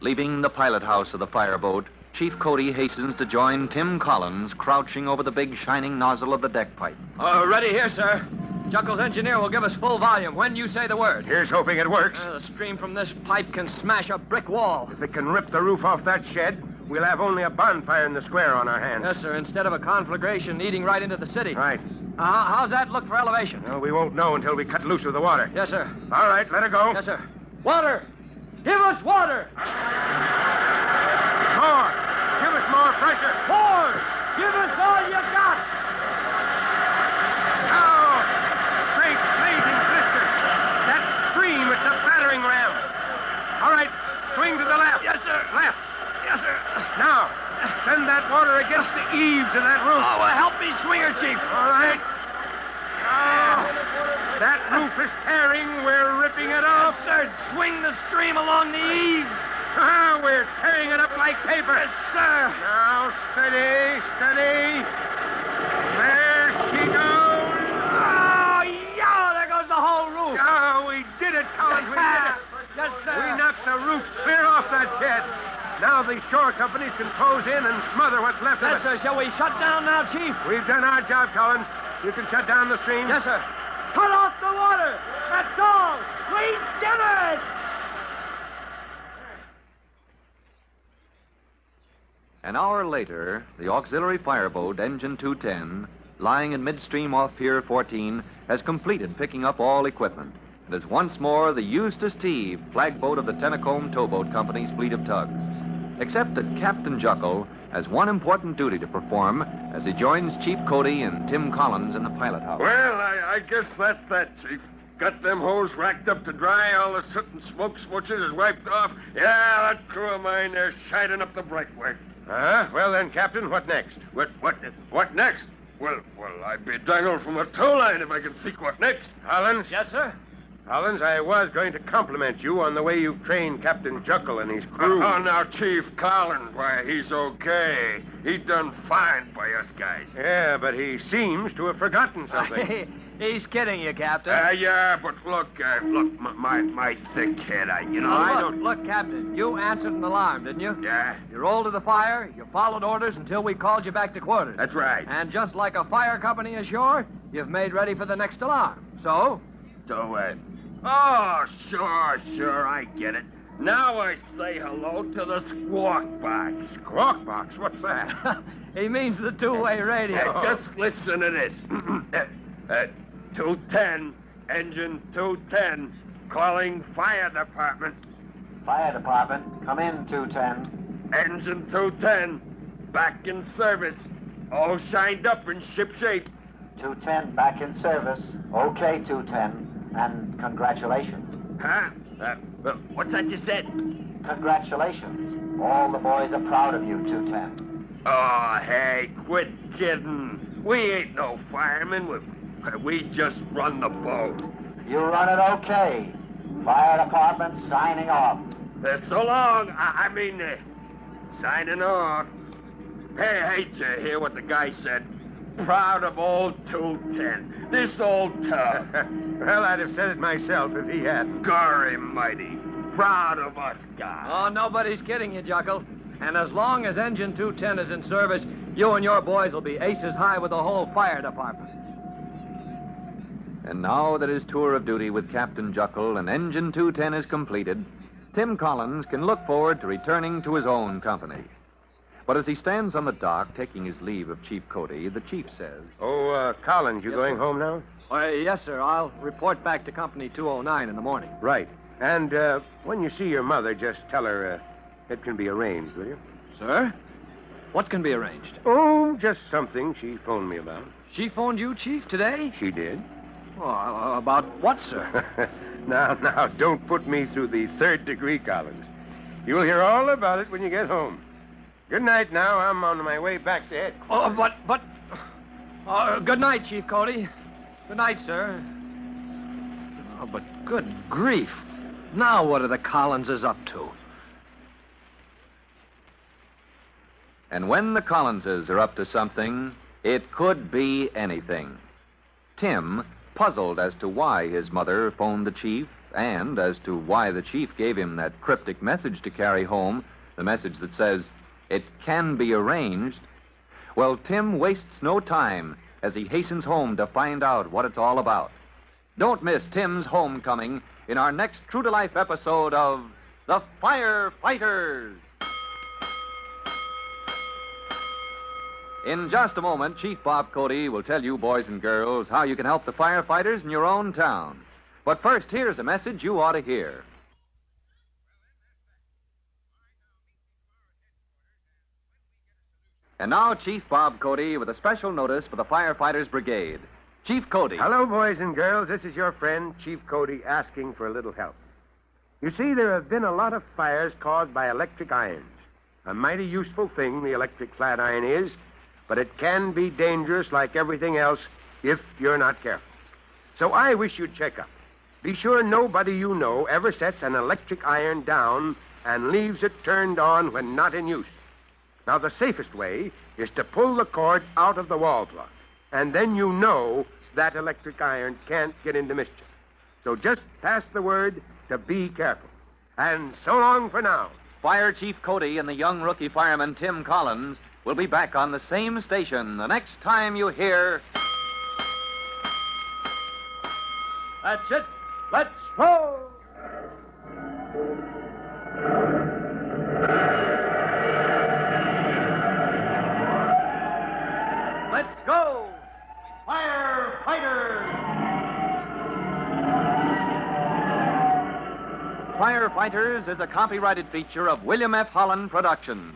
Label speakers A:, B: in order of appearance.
A: Leaving the pilot house of the fireboat, Chief Cody hastens to join Tim Collins, crouching over the big shining nozzle of the deck pipe.
B: Ready here, sir. Juckle's engineer will give us full volume when you say the word.
C: Here's hoping it works.
B: The stream from this pipe can smash a brick wall.
C: If it can rip the roof off that shed, we'll have only a bonfire in the square on our hands.
B: Yes, sir, instead of a conflagration eating right into the city.
C: Right.
B: How's that look for elevation?
C: Well, we won't know until we cut loose with the water.
B: Yes, sir.
C: All right, let her go.
B: Yes, sir. Water! Give us water!
C: More! Give us more pressure!
B: Pour! Give us all you got!
C: Oh! Great blazing blisters! That stream, it's a battering ram! All right, swing to the left.
B: Yes, sir.
C: Left.
B: Yes, sir.
C: Now, send that water against the eaves of that roof.
B: Oh, well, help me swing her, Chief.
C: All right. Oh, that roof is tearing. We're ripping it off.
B: Yes, sir. Swing the stream along the eaves.
C: We're tearing it up like paper.
B: Yes, sir.
C: Now, steady, steady. There she goes.
B: Oh, yeah, there goes the whole roof.
C: Oh, we did it, Collins. We did it.
B: Yes, sir.
C: We knocked the roof clear off that shed. Now the shore companies can close in and smother what's left of
B: Yes,
C: it.
B: sir. Shall we shut down now, Chief?
C: We've done our job, Collins. You can shut down the stream.
B: Yes, sir. Cut off the water. That's all. Sweet skimmers.
A: An hour later, the auxiliary fireboat, Engine 210, lying in midstream off Pier 14, has completed picking up all equipment and is once more the Eustace T, flagboat of the Tennacombe Towboat Company's fleet of tugs. Except that Captain Juckle has one important duty to perform as he joins Chief Cody and Tim Collins in the pilot house.
D: Well, I guess that's that, Chief. Got them hose racked up to dry. All the soot and smoke smooches is wiped off. Yeah, that crew of mine, they're shining up the breakwork.
C: Well then, Captain, what next?
D: What next? Well, I'd be dangled from a tow line if I could seek what next.
C: Collins?
B: Yes, sir.
C: Collins, I was going to compliment you on the way you've trained Captain Juckle and his crew.
D: Oh, now, Chief Collins, why, he's okay. He done fine by us guys.
C: Yeah, but he seems to have forgotten something.
B: He's kidding you, Captain.
D: Yeah, but look, my thick head, I don't...
B: Look, Captain, you answered an alarm, didn't you?
D: Yeah,
B: You rolled to the fire, you followed orders until we called you back to quarters.
D: that's right.
B: And just like a fire company ashore, you've made ready for the next alarm. So,
D: Oh, sure, I get it. Now I say hello to the squawk box.
C: Squawk box? What's that?
B: he means the two-way radio.
D: Just listen to this. 210, engine 210, calling fire department.
E: Fire department, come in, 210.
D: Engine 210, back in service. All shined up in ship shape.
E: 210 back in service. Okay, 210. And congratulations.
D: Huh? What's that you said?
E: Congratulations. All the boys are proud of you, 210.
D: Oh, hey, quit kidding. We ain't no firemen. We just run the boat.
E: You run it okay. Fire department signing off.
D: So long. Signing off. Hey, hate to hear what the guy said. Proud of old 210. This old tub.
C: Well, I'd have said it myself if he hadn't.
D: Gory mighty. Proud of us guys.
B: Oh, nobody's kidding you, Juckle. And as long as Engine 210 is in service, you and your boys will be aces high with the whole fire department.
A: And now that his tour of duty with Captain Juckle and Engine 210 is completed, Tim Collins can look forward to returning to his own company. But as he stands on the dock taking his leave of Chief Cody, the chief says...
C: Oh, Collins, you going home now?
B: Yes, sir. I'll report back to Company 209 in the morning.
C: Right. And when you see your mother, just tell her it can be arranged, will you?
B: Sir? What can be arranged?
C: Oh, just something she phoned me about.
B: She phoned you, Chief, today?
C: She did.
B: Oh, about what, sir?
C: Now, don't put me through the third degree, Collins. You'll hear all about it when you get home. Good night now. I'm on my way back to headquarters.
B: Good night, Chief Cody. Good night, sir. Oh, but good grief. Now what are the Collinses up to?
A: And when the Collinses are up to something, it could be anything. Tim, puzzled as to why his mother phoned the chief, and as to why the chief gave him that cryptic message to carry home, the message that says, "It can be arranged," well, Tim wastes no time as he hastens home to find out what it's all about. Don't miss Tim's homecoming in our next true-to-life episode of The Firefighters. In just a moment, Chief Bob Cody will tell you, boys and girls, how you can help the firefighters in your own town. But first, here's a message you ought to hear. And now, Chief Bob Cody with a special notice for the Firefighters Brigade. Chief Cody.
C: Hello, boys and girls. This is your friend, Chief Cody, asking for a little help. You see, there have been a lot of fires caused by electric irons. A mighty useful thing the electric flat iron is, but it can be dangerous like everything else if you're not careful. So I wish you'd check up. Be sure nobody you know ever sets an electric iron down and leaves it turned on when not in use. Now, the safest way is to pull the cord out of the wall plug, and then you know that electric iron can't get into mischief. So just pass the word to be careful. And so long for now.
A: Fire Chief Cody and the young rookie fireman Tim Collins will be back on the same station the next time you hear... That's it. Let's go! Let's go! Firefighters! Firefighters is a copyrighted feature of William F. Holland Productions.